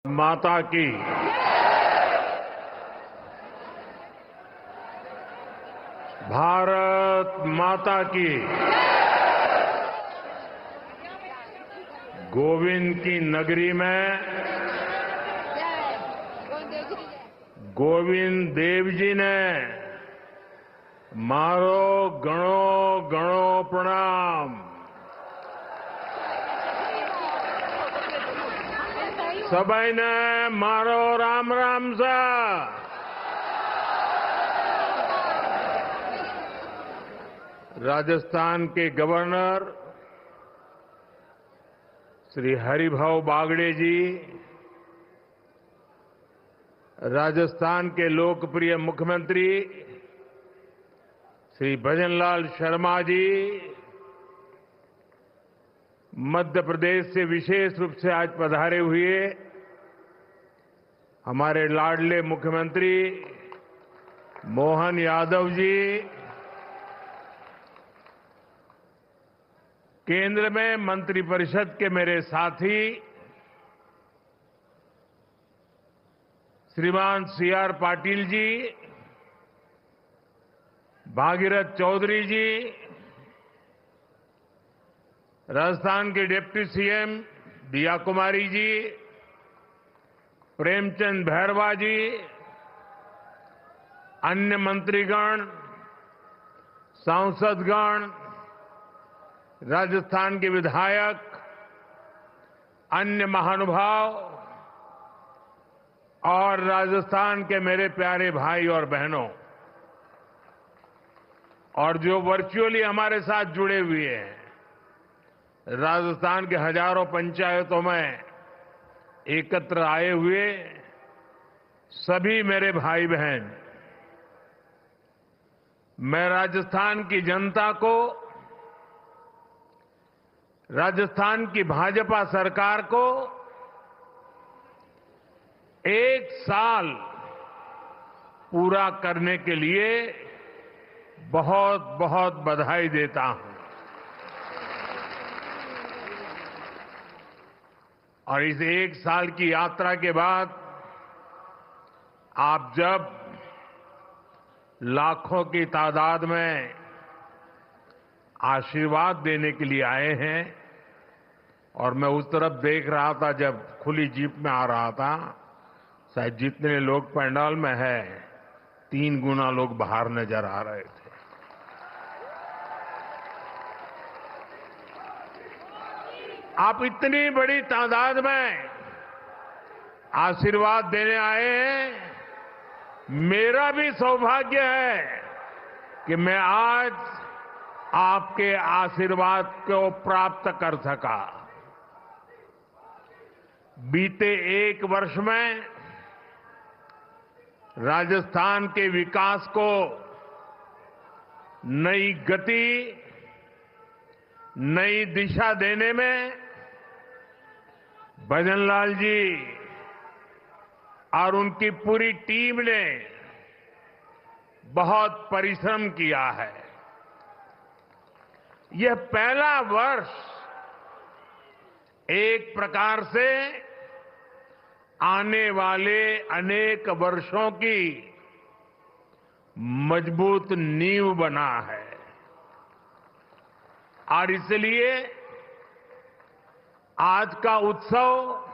माता की। भारत माता की। गोविंद की नगरी में गोविंद देव जी ने मारो गणो गणो प्रणाम। सबाई ने मारो राम राम सा। राजस्थान के गवर्नर श्री हरिभाऊ बागड़े जी, राजस्थान के लोकप्रिय मुख्यमंत्री श्री भजनलाल शर्मा जी, मध्य प्रदेश से विशेष रूप से आज पधारे हुए हमारे लाडले मुख्यमंत्री मोहन यादव जी, केंद्र में मंत्रिपरिषद के मेरे साथी श्रीमान सीआर पाटिल जी, भागीरथ चौधरी जी, राजस्थान के डिप्टी सीएम दिया कुमारी जी, प्रेमचंद भैरवा जी, अन्य मंत्रीगण, सांसदगण, राजस्थान के विधायक, अन्य महानुभाव और राजस्थान के मेरे प्यारे भाई और बहनों, और जो वर्चुअली हमारे साथ जुड़े हुए हैं, राजस्थान के हजारों पंचायतों में एकत्र आए हुए सभी मेरे भाई बहन, मैं राजस्थान की जनता को, राजस्थान की भाजपा सरकार को एक साल पूरा करने के लिए बहुत बहुत बधाई देता हूं। और इस एक साल की यात्रा के बाद आप जब लाखों की तादाद में आशीर्वाद देने के लिए आए हैं, और मैं उस तरफ देख रहा था जब खुली जीप में आ रहा था, शायद जितने लोग पंडाल में हैं 3 गुना लोग बाहर नजर आ रहे थे। आप इतनी बड़ी तादाद में आशीर्वाद देने आए हैं। मेरा भी सौभाग्य है कि मैं आज आपके आशीर्वाद को प्राप्त कर सका। बीते 1 वर्ष में राजस्थान के विकास को नई गति, नई दिशा देने में भजनलाल जी और उनकी पूरी टीम ने बहुत परिश्रम किया है। यह पहला वर्ष एक प्रकार से आने वाले अनेक वर्षों की मजबूत नींव बना है, और इसलिए आज का उत्सव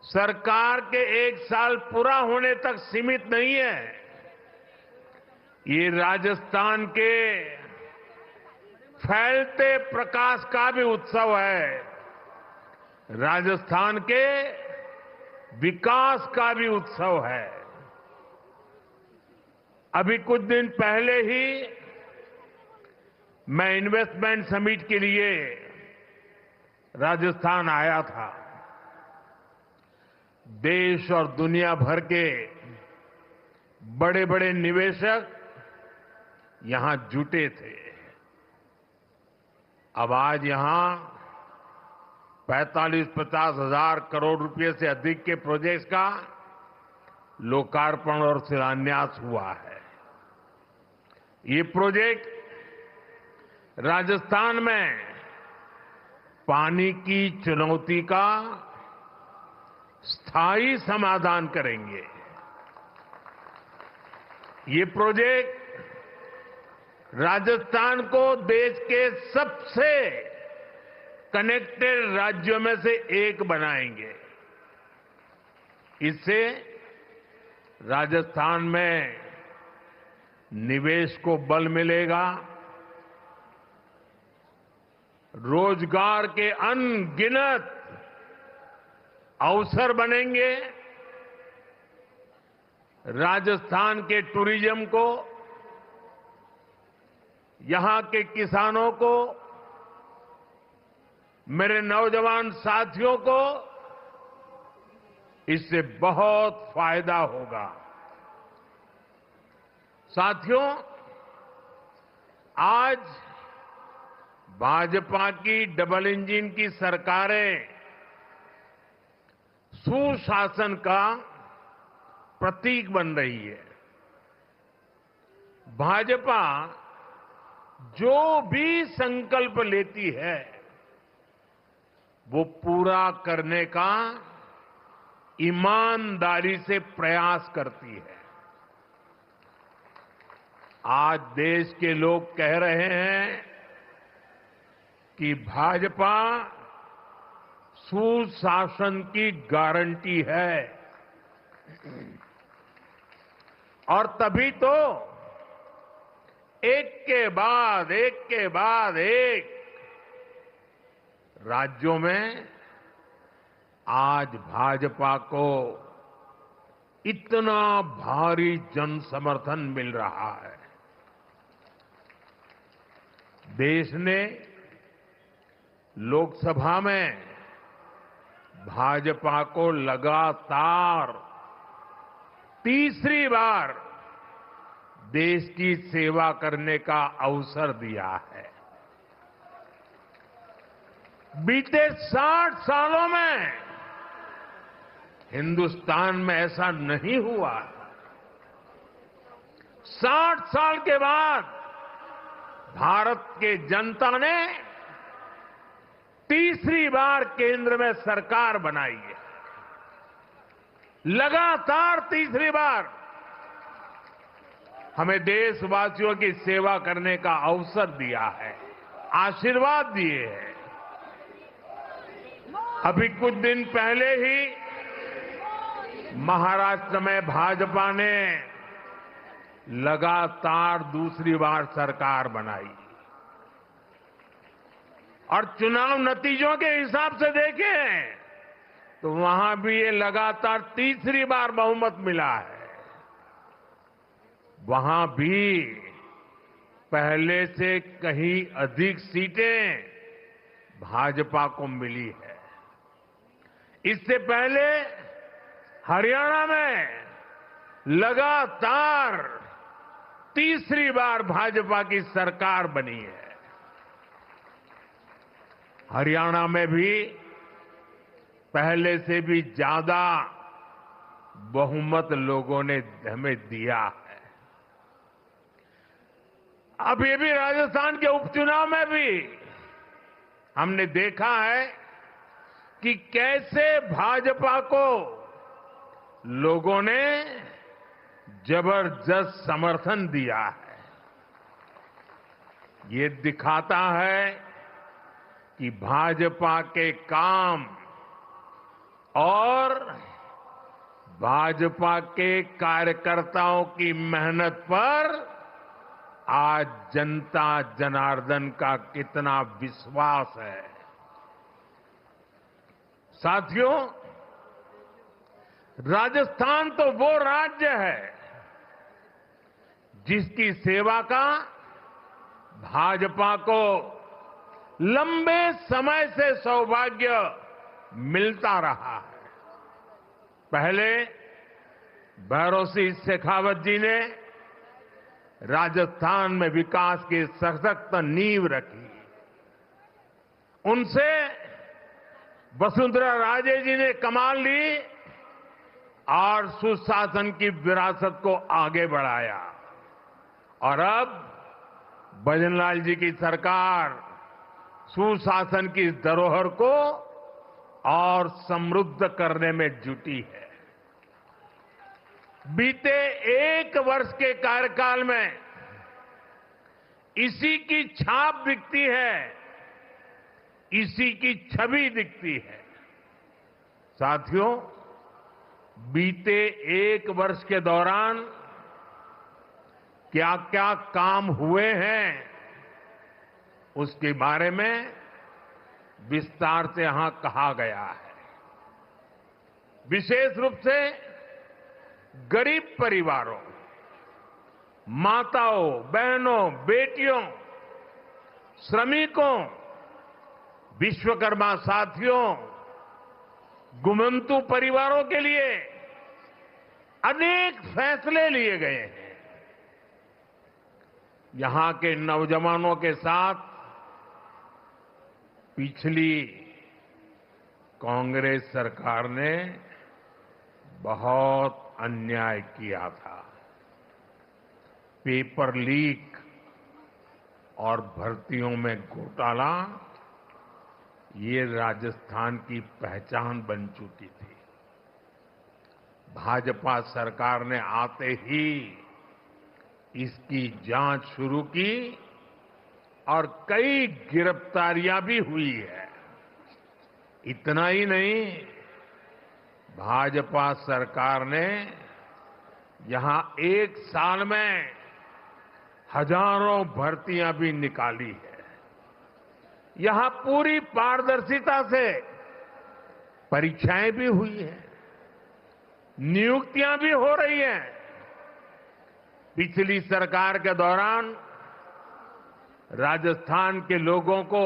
सरकार के 1 साल पूरा होने तक सीमित नहीं है। ये राजस्थान के फैलते प्रकाश का भी उत्सव है, राजस्थान के विकास का भी उत्सव है। अभी कुछ दिन पहले ही मैं इन्वेस्टमेंट समिट के लिए राजस्थान आया था। देश और दुनिया भर के बड़े बड़े निवेशक यहां जुटे थे। अब आज यहां 45-50 हजार करोड़ रुपए से अधिक के प्रोजेक्ट्स का लोकार्पण और शिलान्यास हुआ है। ये प्रोजेक्ट राजस्थान में पानी की चुनौती का स्थायी समाधान करेंगे। ये प्रोजेक्ट राजस्थान को देश के सबसे कनेक्टेड राज्यों में से एक बनाएंगे। इससे राजस्थान में निवेश को बल मिलेगा, रोजगार के अनगिनत अवसर बनेंगे, राजस्थान के टूरिज्म को, यहां के किसानों को, मेरे नौजवान साथियों को इससे बहुत फायदा होगा। साथियों, आज भाजपा की डबल इंजन की सरकारें सुशासन का प्रतीक बन रही है। भाजपा जो भी संकल्प लेती है वो पूरा करने का ईमानदारी से प्रयास करती है। आज देश के लोग कह रहे हैं कि भाजपा सुशासन की गारंटी है, और तभी तो एक के बाद एक राज्यों में आज भाजपा को इतना भारी जन समर्थन मिल रहा है। देश ने लोकसभा में भाजपा को लगातार तीसरी बार देश की सेवा करने का अवसर दिया है। बीते 60 सालों में हिंदुस्तान में ऐसा नहीं हुआ। 60 साल के बाद भारत के जनता ने तीसरी बार केंद्र में सरकार बनाई है। लगातार तीसरी बार हमें देशवासियों की सेवा करने का अवसर दिया है, आशीर्वाद दिए हैं। अभी कुछ दिन पहले ही महाराष्ट्र में भाजपा ने लगातार दूसरी बार सरकार बनाई, और चुनाव नतीजों के हिसाब से देखें तो वहां भी ये लगातार तीसरी बार बहुमत मिला है। वहां भी पहले से कहीं अधिक सीटें भाजपा को मिली है। इससे पहले हरियाणा में लगातार तीसरी बार भाजपा की सरकार बनी है। हरियाणा में भी पहले से भी ज्यादा बहुमत लोगों ने हमें दिया है। अब ये भी राजस्थान के उपचुनाव में भी हमने देखा है कि कैसे भाजपा को लोगों ने जबरदस्त समर्थन दिया है। ये दिखाता है कि भाजपा के काम और भाजपा के कार्यकर्ताओं की मेहनत पर आज जनता जनार्दन का कितना विश्वास है। साथियों, राजस्थान तो वो राज्य है जिसकी सेवा का भाजपा को लंबे समय से सौभाग्य मिलता रहा है। पहले भैरों सिंह शेखावत जी ने राजस्थान में विकास की सशक्त नींव रखी। उनसे वसुंधरा राजे जी ने कमान ली और सुशासन की विरासत को आगे बढ़ाया, और अब भजनलाल जी की सरकार सुशासन की इस धरोहर को और समृद्ध करने में जुटी है। बीते 1 वर्ष के कार्यकाल में इसी की छाप दिखती है, इसी की छवि दिखती है। साथियों, बीते 1 वर्ष के दौरान क्या क्या काम हुए हैं, उसके बारे में विस्तार से यहां कहा गया है। विशेष रूप से गरीब परिवारों, माताओं, बहनों, बेटियों, श्रमिकों, विश्वकर्मा साथियों, गुमंतु परिवारों के लिए अनेक फैसले लिए गए हैं। यहां के नौजवानों के साथ पिछली कांग्रेस सरकार ने बहुत अन्याय किया था। पेपर लीक और भर्तियों में घोटाला, ये राजस्थान की पहचान बन चुकी थी। भाजपा सरकार ने आते ही इसकी जांच शुरू की और कई गिरफ्तारियां भी हुई है। इतना ही नहीं, भाजपा सरकार ने यहां 1 साल में हजारों भर्तियां भी निकाली है। यहां पूरी पारदर्शिता से परीक्षाएं भी हुई हैं, नियुक्तियां भी हो रही हैं। पिछली सरकार के दौरान राजस्थान के लोगों को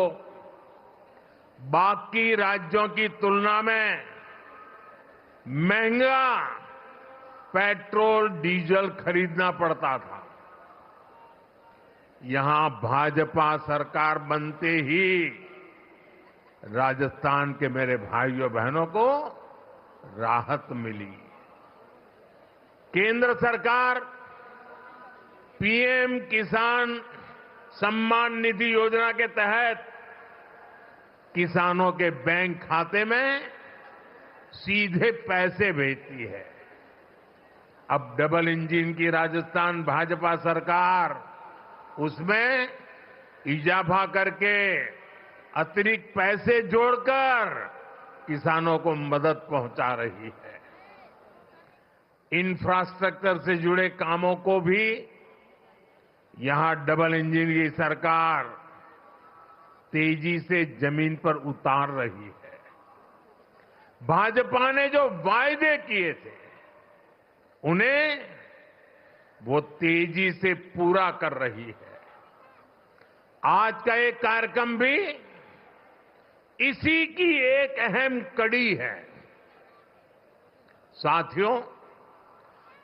बाकी राज्यों की तुलना में महंगा पेट्रोल डीजल खरीदना पड़ता था। यहां भाजपा सरकार बनते ही राजस्थान के मेरे भाइयों बहनों को राहत मिली। केंद्र सरकार पीएम किसान सम्मान निधि योजना के तहत किसानों के बैंक खाते में सीधे पैसे भेजती है। अब डबल इंजन की राजस्थान भाजपा सरकार उसमें इजाफा करके अतिरिक्त पैसे जोड़कर किसानों को मदद पहुंचा रही है। इंफ्रास्ट्रक्चर से जुड़े कामों को भी यहां डबल इंजन की सरकार तेजी से जमीन पर उतार रही है। भाजपा ने जो वायदे किए थे उन्हें वो तेजी से पूरा कर रही है। आज का एक कार्यक्रम भी इसी की एक अहम कड़ी है। साथियों,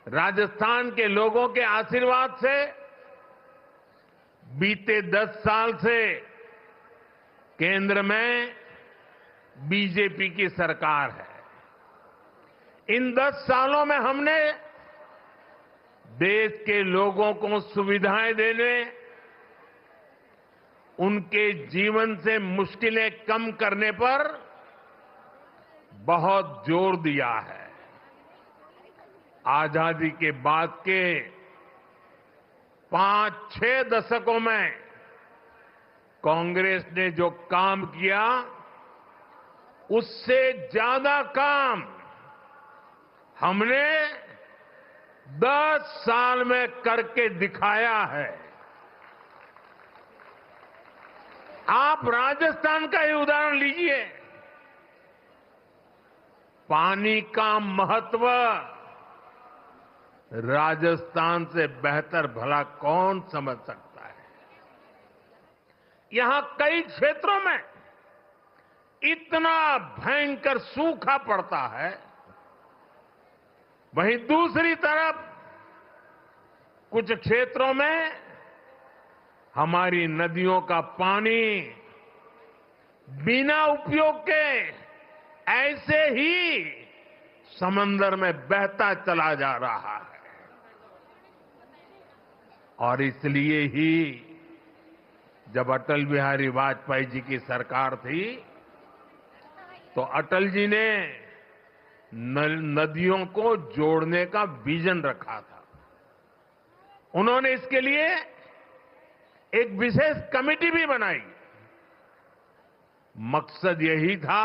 राजस्थान के लोगों के आशीर्वाद से बीते 10 साल से केंद्र में बीजेपी की सरकार है। इन 10 सालों में हमने देश के लोगों को सुविधाएं देने, उनके जीवन से मुश्किलें कम करने पर बहुत जोर दिया है। आजादी के बाद के 5-6 दशकों में कांग्रेस ने जो काम किया, उससे ज्यादा काम हमने 10 साल में करके दिखाया है। आप राजस्थान का ही उदाहरण लीजिए। पानी का महत्व राजस्थान से बेहतर भला कौन समझ सकता है। यहां कई क्षेत्रों में इतना भयंकर सूखा पड़ता है, वहीं दूसरी तरफ कुछ क्षेत्रों में हमारी नदियों का पानी बिना उपयोग के ऐसे ही समंदर में बहता चला जा रहा है। और इसलिए ही जब अटल बिहारी वाजपेयी जी की सरकार थी, तो अटल जी ने नदियों को जोड़ने का विजन रखा था। उन्होंने इसके लिए एक विशेष कमेटी भी बनाई। मकसद यही था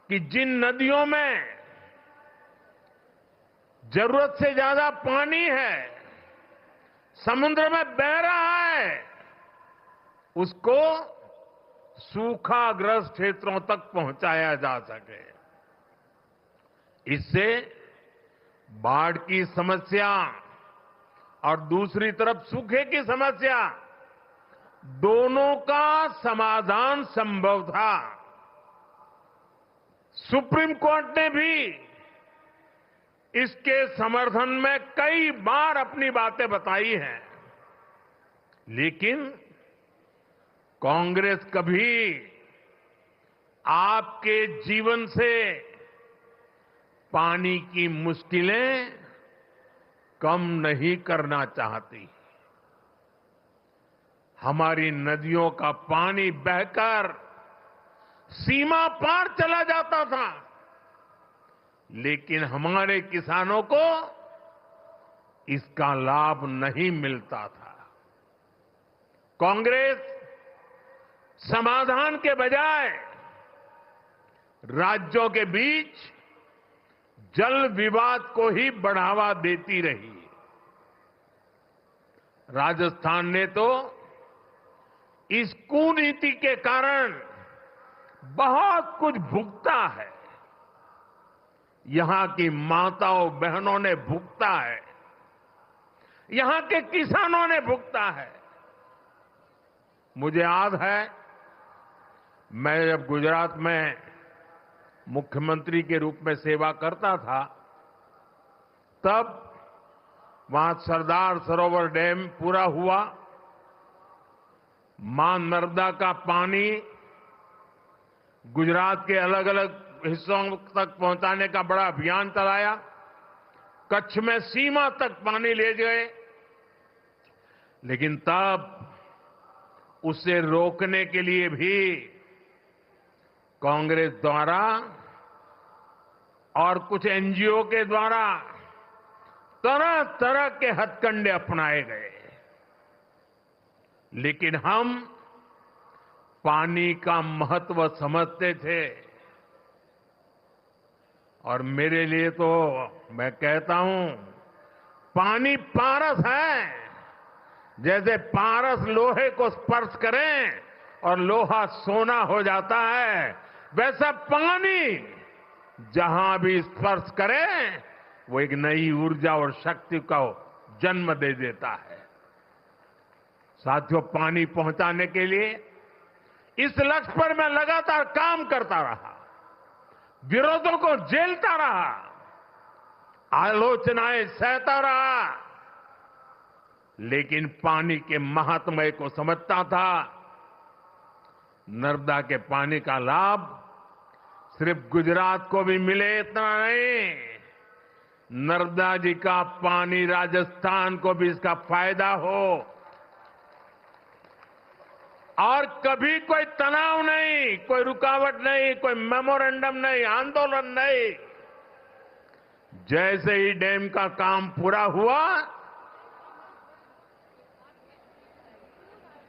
कि जिन नदियों में जरूरत से ज्यादा पानी है, समुद्र में बह रहा है, उसको सूखाग्रस्त क्षेत्रों तक पहुंचाया जा सके। इससे बाढ़ की समस्या और दूसरी तरफ सूखे की समस्या, दोनों का समाधान संभव था। सुप्रीम कोर्ट ने भी इसके समर्थन में कई बार अपनी बातें बताई हैं, लेकिन कांग्रेस कभी आपके जीवन से पानी की मुश्किलें कम नहीं करना चाहती। हमारी नदियों का पानी बहकर सीमा पार चला जाता था, लेकिन हमारे किसानों को इसका लाभ नहीं मिलता था। कांग्रेस समाधान के बजाय राज्यों के बीच जल विवाद को ही बढ़ावा देती रही। राजस्थान ने तो इस कुनीति के कारण बहुत कुछ भुगता है। यहां की माताओं बहनों ने भुगता है, यहां के किसानों ने भुगता है। मुझे याद है, मैं जब गुजरात में मुख्यमंत्री के रूप में सेवा करता था, तब वहां सरदार सरोवर डैम पूरा हुआ। मां नर्मदा का पानी गुजरात के अलग अलग हिस्सों तक पहुंचाने का बड़ा अभियान चलाया। कच्छ में सीमा तक पानी ले गए, लेकिन तब उसे रोकने के लिए भी कांग्रेस द्वारा और कुछ एनजीओ के द्वारा तरह तरह के हथकंडे अपनाए गए। लेकिन हम पानी का महत्व समझते थे, और मेरे लिए तो मैं कहता हूं, पानी पारस है। जैसे पारस लोहे को स्पर्श करें और लोहा सोना हो जाता है, वैसा पानी जहां भी स्पर्श करे वो एक नई ऊर्जा और शक्ति को जन्म दे देता है। साथियों, पानी पहुंचाने के लिए इस लक्ष्य पर मैं लगातार काम करता रहा, विरोधों को झेलता रहा, आलोचनाएं सहता रहा, लेकिन पानी के महात्म्य को समझता था। नर्मदा के पानी का लाभ सिर्फ गुजरात को भी मिले इतना नहीं, नर्मदा जी का पानी राजस्थान को भी इसका फायदा हो, और कभी कोई तनाव नहीं, कोई रुकावट नहीं, कोई मेमोरेंडम नहीं, आंदोलन नहीं। जैसे ही डैम का काम पूरा हुआ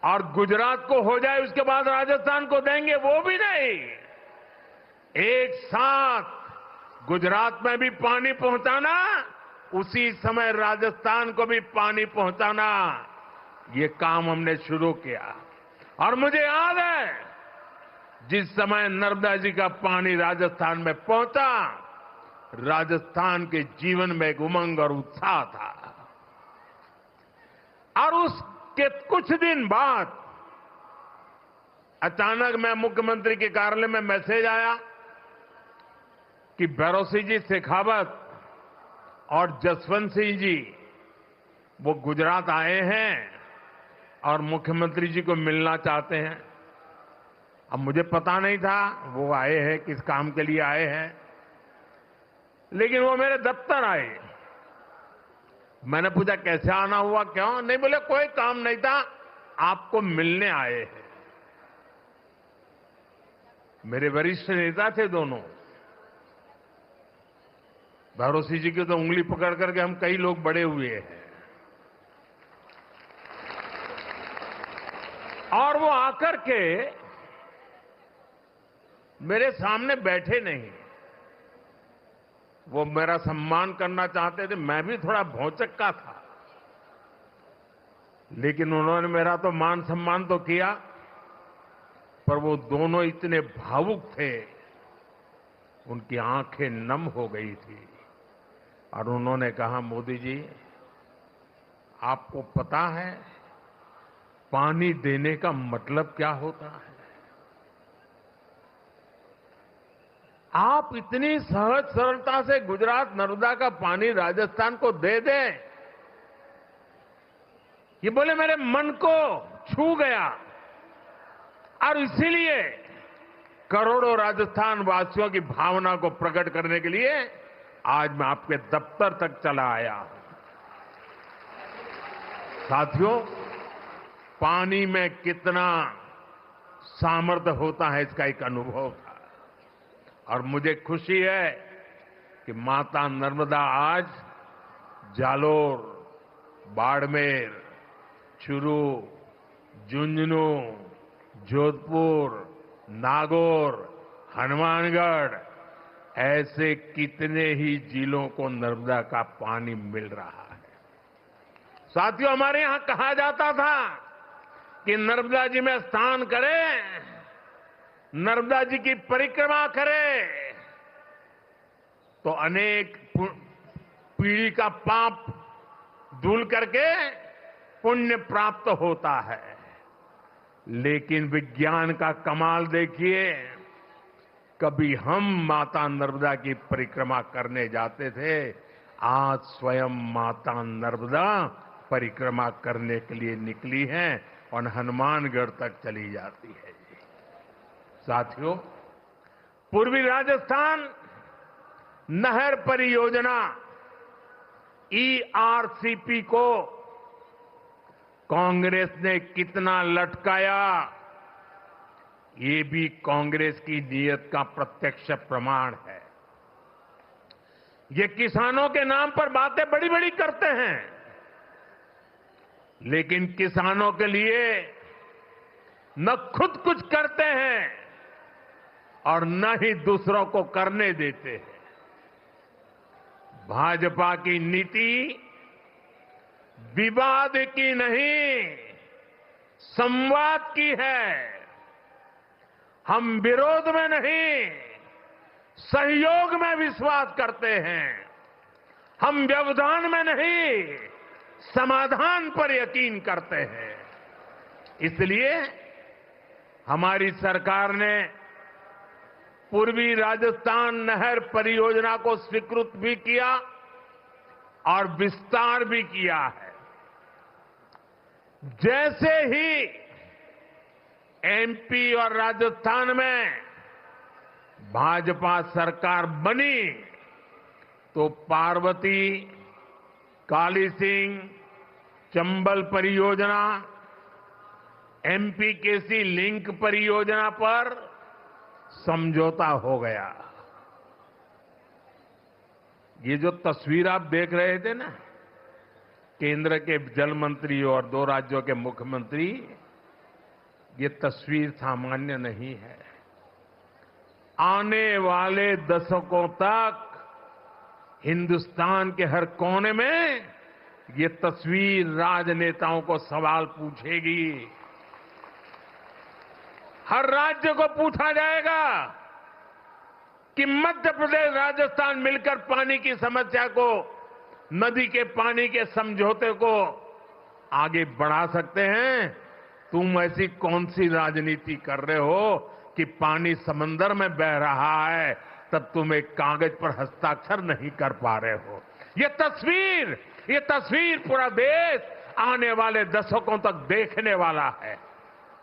और गुजरात को हो जाए उसके बाद राजस्थान को देंगे, वो भी नहीं। एक साथ गुजरात में भी पानी पहुंचाना, उसी समय राजस्थान को भी पानी पहुंचाना, ये काम हमने शुरू किया। और मुझे याद है, जिस समय नर्मदा जी का पानी राजस्थान में पहुंचा, राजस्थान के जीवन में एक उमंग और उत्साह था। और उसके कुछ दिन बाद अचानक मैं मुख्यमंत्री के कार्यालय में मैसेज आया कि भैरों जी शेखावत और जसवंत सिंह जी वो गुजरात आए हैं और मुख्यमंत्री जी को मिलना चाहते हैं। अब मुझे पता नहीं था वो आए हैं, किस काम के लिए आए हैं, लेकिन वो मेरे दफ्तर आए। मैंने पूछा कैसे आना हुआ, क्यों? नहीं, बोले कोई काम नहीं था, आपको मिलने आए हैं। मेरे वरिष्ठ नेता थे दोनों। भरोसी जी की तो उंगली पकड़ करके हम कई लोग बड़े हुए हैं। और वो आकर के मेरे सामने बैठे नहीं, वो मेरा सम्मान करना चाहते थे। मैं भी थोड़ा भौचक्का था, लेकिन उन्होंने मेरा तो मान सम्मान तो किया, पर वो दोनों इतने भावुक थे, उनकी आंखें नम हो गई थी। और उन्होंने कहा, मोदी जी, आपको पता है पानी देने का मतलब क्या होता है? आप इतनी सहज सरलता से गुजरात नर्मदा का पानी राजस्थान को दे दें, ये बोले मेरे मन को छू गया। और इसीलिए करोड़ों राजस्थान वासियों की भावना को प्रकट करने के लिए आज मैं आपके दफ्तर तक चला आया हूं। साथियों, पानी में कितना सामर्थ्य होता है, इसका एक अनुभव था। और मुझे खुशी है कि माता नर्मदा आज जालोर, बाड़मेर, चूरू, झुंझुनू, जोधपुर, नागौर, हनुमानगढ़, ऐसे कितने ही जिलों को नर्मदा का पानी मिल रहा है। साथियों, हमारे यहां कहा जाता था कि नर्मदा जी में स्नान करें, नर्मदा जी की परिक्रमा करें तो अनेक पीढ़ी का पाप धुल करके पुण्य प्राप्त होता है। लेकिन विज्ञान का कमाल देखिए, कभी हम माता नर्मदा की परिक्रमा करने जाते थे, आज स्वयं माता नर्मदा परिक्रमा करने के लिए निकली हैं और हनुमानगढ़ तक चली जाती है। साथियों, पूर्वी राजस्थान नहर परियोजना ERCP को कांग्रेस ने कितना लटकाया, ये भी कांग्रेस की नीयत का प्रत्यक्ष प्रमाण है। ये किसानों के नाम पर बातें बड़ी बड़ी करते हैं, लेकिन किसानों के लिए न खुद कुछ करते हैं और न ही दूसरों को करने देते हैं। भाजपा की नीति विवाद की नहीं, संवाद की है। हम विरोध में नहीं, सहयोग में विश्वास करते हैं। हम व्यवधान में नहीं, समाधान पर यकीन करते हैं। इसलिए हमारी सरकार ने पूर्वी राजस्थान नहर परियोजना को स्वीकृत भी किया और विस्तार भी किया है। जैसे ही MP और राजस्थान में भाजपा सरकार बनी तो पार्वती, काली सिंह, चंबल परियोजना, MPKC लिंक परियोजना पर समझौता हो गया। ये जो तस्वीर आप देख रहे थे ना, केंद्र के जल मंत्री और 2 राज्यों के मुख्यमंत्री, ये तस्वीर सामान्य नहीं है। आने वाले दशकों तक हिंदुस्तान के हर कोने में ये तस्वीर राजनेताओं को सवाल पूछेगी। हर राज्य को पूछा जाएगा कि मध्य प्रदेश, राजस्थान मिलकर पानी की समस्या को, नदी के पानी के समझौते को आगे बढ़ा सकते हैं। तुम ऐसी कौन सी राजनीति कर रहे हो कि पानी समंदर में बह रहा है, तब तुम एक कागज पर हस्ताक्षर नहीं कर पा रहे हो। ये तस्वीर पूरा देश आने वाले दशकों तक देखने वाला है।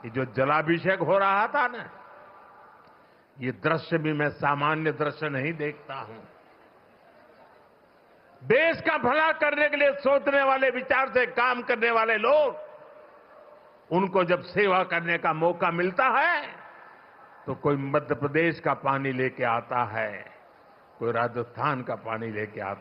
ये जो जलाभिषेक हो रहा था ना, ये दृश्य भी मैं सामान्य दृश्य नहीं देखता हूं। देश का भला करने के लिए सोचने वाले, विचार से काम करने वाले लोग, उनको जब सेवा करने का मौका मिलता है तो कोई मध्य प्रदेश का पानी लेके आता है, कोई राजस्थान का पानी लेके आता है।